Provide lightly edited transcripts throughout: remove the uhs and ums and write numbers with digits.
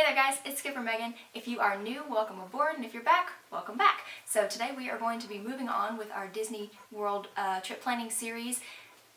there guys, it's Skipper Megan. If you are new, welcome aboard, and if you're back, welcome back. So today we are going to be moving on with our Disney World trip planning series,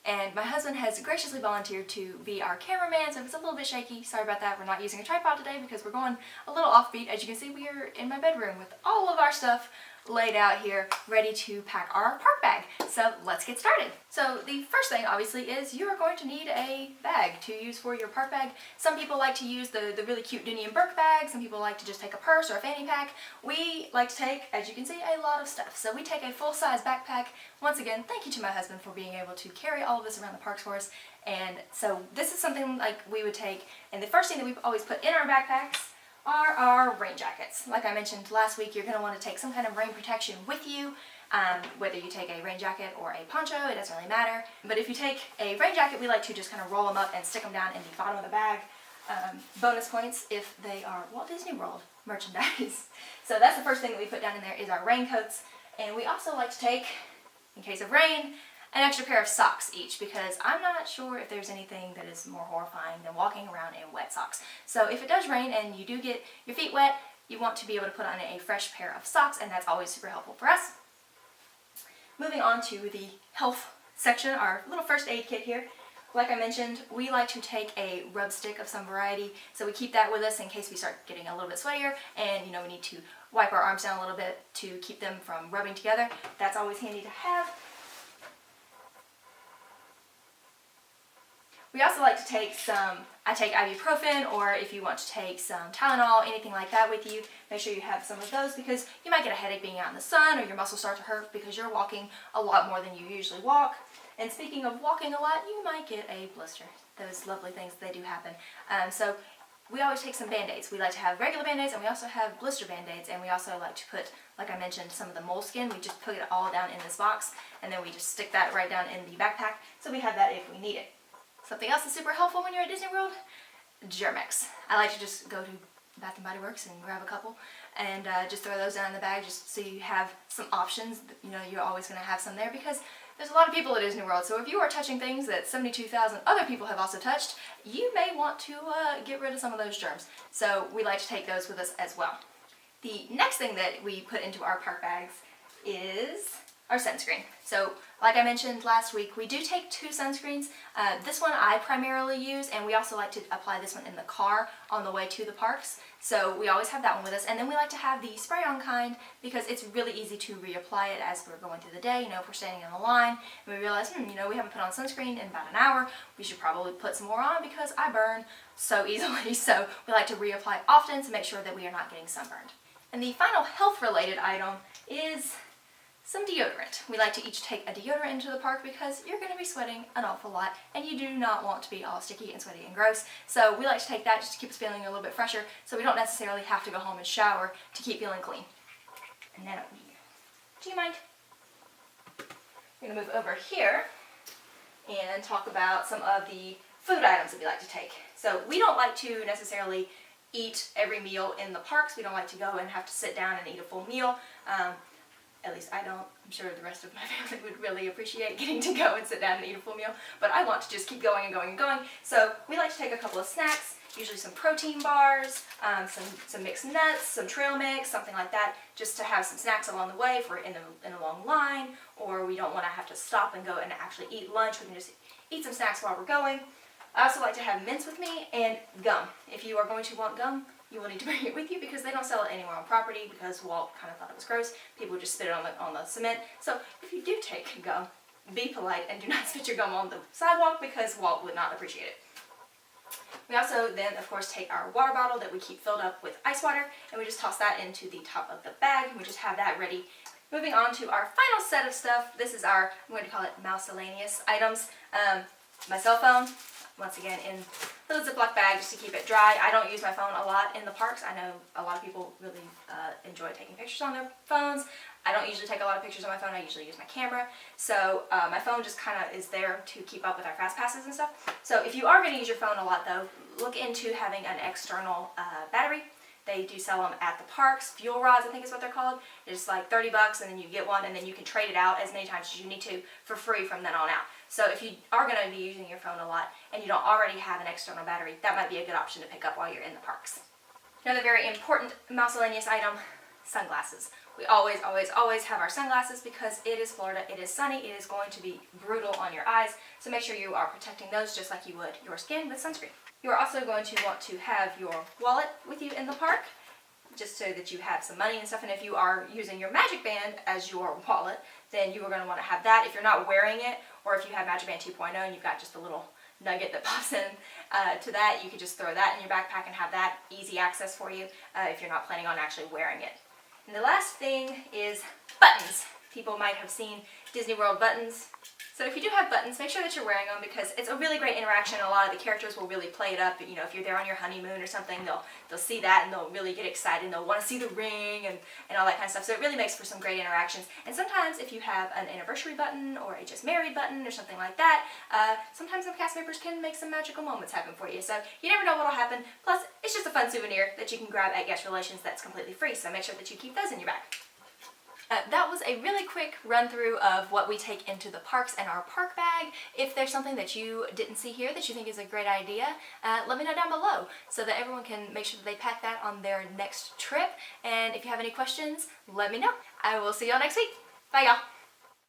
and my husband has graciously volunteered to be our cameraman, so if it's a little bit shaky, sorry about that. We're not using a tripod today because we're going a little offbeat. As you can see, we are in my bedroom with all of our stuff laid out here, ready to pack our park bag. So let's get started. So the first thing obviously is you are going to need a bag to use for your park bag. Some people like to use the really cute Dooney and Burke bag. Some people like to just take a purse or a fanny pack. We like to take, as you can see, a lot of stuff. So we take a full-size backpack. Once again, thank you to my husband for being able to carry all of this around the parks for us. And so this is something like we would take, and the first thing that we've always put in our backpacks are our rain jackets. Like I mentioned last week, you're going to want to take some kind of rain protection with you. Whether you take a rain jacket or a poncho, it doesn't really matter. But if you take a rain jacket, we like to just kind of roll them up and stick them down in the bottom of the bag. Bonus points if they are Walt Disney World merchandise. So that's the first thing that we put down in there is our raincoats. And we also like to take, in case of rain, an extra pair of socks each, because I'm not sure if there's anything that is more horrifying than walking around in wet socks. So if it does rain and you do get your feet wet, you want to be able to put on a fresh pair of socks, and that's always super helpful for us. Moving on to the health section, our little first aid kit here. Like I mentioned, we like to take a rub stick of some variety, so we keep that with us in case we start getting a little bit sweatier and we need to wipe our arms down a little bit to keep them from rubbing together. That's always handy to have. We also like to take I take ibuprofen, or if you want to take some Tylenol, anything like that with you, make sure you have some of those, because you might get a headache being out in the sun, or your muscles start to hurt because you're walking a lot more than you usually walk. And speaking of walking a lot, you might get a blister. Those lovely things, they do happen. So we always take some Band-Aids. We like to have regular Band-Aids, and we also have blister Band-Aids, and we also like to put, like I mentioned, some of the moleskin. We just put it all down in this box, and then we just stick that right down in the backpack, so we have that if we need it. Something else that's super helpful when you're at Disney World, Germ-X. I like to just go to Bath & Body Works and grab a couple and just throw those down in the bag just so you have some options. You're always going to have some there because there's a lot of people at Disney World. So if you are touching things that 72,000 other people have also touched, you may want to get rid of some of those germs. So we like to take those with us as well. The next thing that we put into our park bags is our sunscreen. So like I mentioned last week, we do take 2 sunscreens. This one I primarily use, and we also like to apply this one in the car on the way to the parks. So we always have that one with us. And then we like to have the spray-on kind because it's really easy to reapply it as we're going through the day. If we're standing in the line and we realize, we haven't put on sunscreen in about an hour, we should probably put some more on because I burn so easily. So we like to reapply often to make sure that we are not getting sunburned. And the final health-related item is some deodorant. We like to each take a deodorant into the park because you're going to be sweating an awful lot and you do not want to be all sticky and sweaty and gross. So we like to take that just to keep us feeling a little bit fresher, so we don't necessarily have to go home and shower to keep feeling clean. And then, do you mind? We're going to move over here and talk about some of the food items that we like to take. So we don't like to necessarily eat every meal in the parks. We don't like to go and have to sit down and eat a full meal. At least I don't. I'm sure the rest of my family would really appreciate getting to go and sit down and eat a full meal, but I want to just keep going and going and going. So we like to take a couple of snacks, usually some protein bars, some mixed nuts, some trail mix, something like that, just to have some snacks along the way if we're in a long line, or we don't want to have to stop and go and actually eat lunch. We can just eat some snacks while we're going. I also like to have mints with me and gum. If you are going to want gum, you will need to bring it with you because they don't sell it anywhere on property because Walt kind of thought it was gross. People would just spit it on the cement. So if you do take gum, be polite and do not spit your gum on the sidewalk because Walt would not appreciate it. We also then, of course, take our water bottle that we keep filled up with ice water, and we just toss that into the top of the bag, and we just have that ready. Moving on to our final set of stuff. This is our, I'm going to call it miscellaneous items. My cell phone. Once again, in a little Ziploc bag just to keep it dry. I don't use my phone a lot in the parks. I know a lot of people really enjoy taking pictures on their phones. I don't usually take a lot of pictures on my phone. I usually use my camera. So my phone just kind of is there to keep up with our fast passes and stuff. So if you are going to use your phone a lot though, look into having an external battery. They do sell them at the parks. Fuel rods, I think is what they're called. It's like $30 and then you get one and then you can trade it out as many times as you need to for free from then on out. So if you are going to be using your phone a lot and you don't already have an external battery, that might be a good option to pick up while you're in the parks. Another very important miscellaneous item, sunglasses. We always, always, always have our sunglasses because it is Florida, it is sunny, it is going to be brutal on your eyes, so make sure you are protecting those just like you would your skin with sunscreen. You are also going to want to have your wallet with you in the park, just so that you have some money and stuff, and if you are using your Magic Band as your wallet, then you are going to want to have that. If you're not wearing it, or if you have Magic Band 2.0 and you've got just a little nugget that pops in to that, you could just throw that in your backpack and have that easy access for you if you're not planning on actually wearing it. And the last thing is buttons. People might have seen Disney World buttons. So if you do have buttons, make sure that you're wearing them because it's a really great interaction. A lot of the characters will really play it up. You know, if you're there on your honeymoon or something, they'll see that and they'll really get excited and they'll want to see the ring and all that kind of stuff. So it really makes for some great interactions. And sometimes if you have an anniversary button or a just married button or something like that, sometimes some cast members can make some magical moments happen for you. So you never know what will happen. Plus, it's just a fun souvenir that you can grab at Guest Relations that's completely free. So make sure that you keep those in your bag. That was a really quick run through of what we take into the parks and our park bag. If there's something that you didn't see here that you think is a great idea, let me know down below so that everyone can make sure that they pack that on their next trip. And if you have any questions, let me know. I will see y'all next week. Bye y'all.